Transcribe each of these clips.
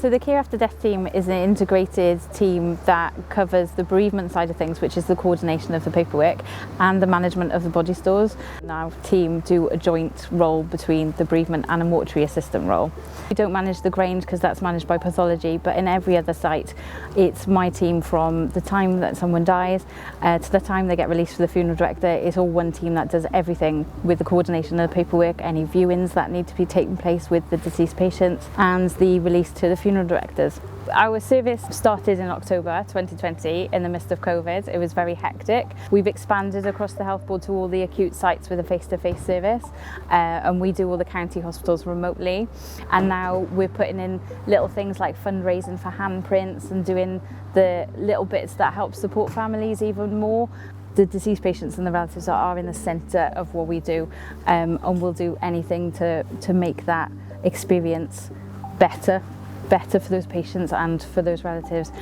So the Care After Death team is an integrated team that covers the bereavement side of things, which is the coordination of the paperwork and the management of the body stores. Our team do a joint role between the bereavement and a mortuary assistant role. We don't manage the Grange because that's managed by pathology, but in every other site it's my team from the time that someone dies to the time they get released for the funeral director. It's all one team that does everything with the coordination of the paperwork, any viewings that need to be taking place with the deceased patients, and the release to the funeral directors. Our service started in October 2020 in the midst of COVID. It was very hectic. We've expanded across the health board to all the acute sites with a face-to-face service, and we do all the county hospitals remotely. And now we're putting in little things like fundraising for handprints and doing the little bits that help support families even more. The deceased patients and the relatives are in the centre of what we do, and we'll do anything to make that experience better for those patients and for those relatives.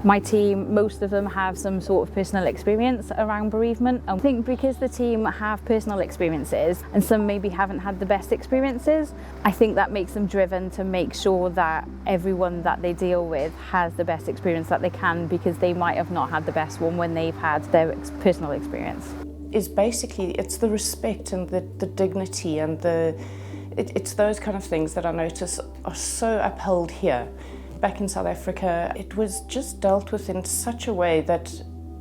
My team, most of them have some sort of personal experience around bereavement. I think because the team have personal experiences and some maybe haven't had the best experiences, I think that makes them driven to make sure that everyone that they deal with has the best experience that they can, because they might have not had the best one when they've had their personal experience. It's the respect and the dignity and it's those kind of things that I notice are so upheld here. Back in South Africa, it was just dealt with in such a way that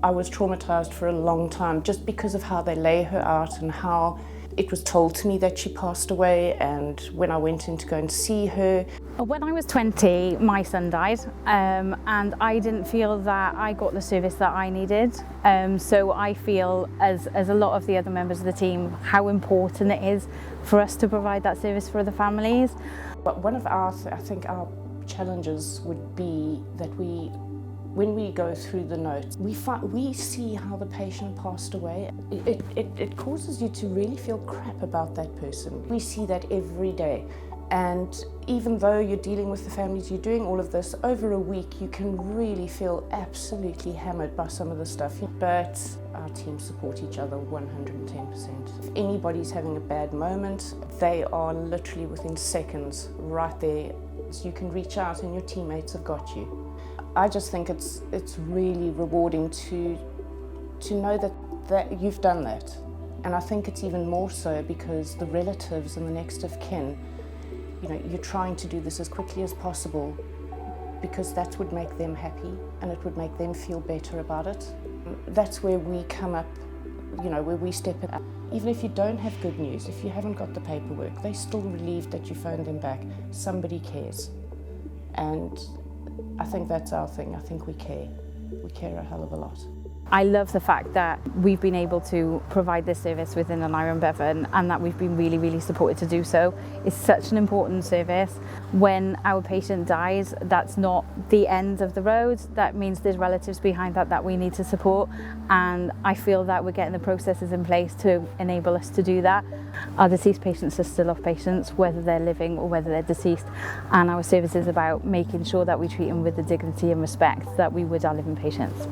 I was traumatized for a long time, just because of how they lay her out and how it was told to me that she passed away. And when I went in to go and see her. When I was 20, my son died, and I didn't feel that I got the service that I needed. So I feel, as a lot of the other members of the team, how important it is for us to provide that service for the families. But one of our challenges would be that when we go through the notes, we see how the patient passed away. It causes you to really feel crap about that person. We see that every day. And even though you're dealing with the families, you're doing all of this over a week, you can really feel absolutely hammered by some of the stuff. But our team support each other 110%. If anybody's having a bad moment, they are literally within seconds right there. So you can reach out and your teammates have got you. I just think it's really rewarding to know that you've done that. And I think it's even more so because the relatives and the next of kin, you're trying to do this as quickly as possible because that would make them happy and it would make them feel better about it. That's where we come up, where we step in. Even if you don't have good news, if you haven't got the paperwork, they're still relieved that you phoned them back. Somebody cares. And I think that's our thing. I think we care. We care a hell of a lot. I love the fact that we've been able to provide this service within an Iron Bevan and that we've been really, really supported to do so. It's such an important service. When our patient dies, that's not the end of the road. That means there's relatives behind that we need to support, and I feel that we're getting the processes in place to enable us to do that. Our deceased patients are still our patients, whether they're living or whether they're deceased, and our service is about making sure that we treat them with the dignity and respect that we would our living patients.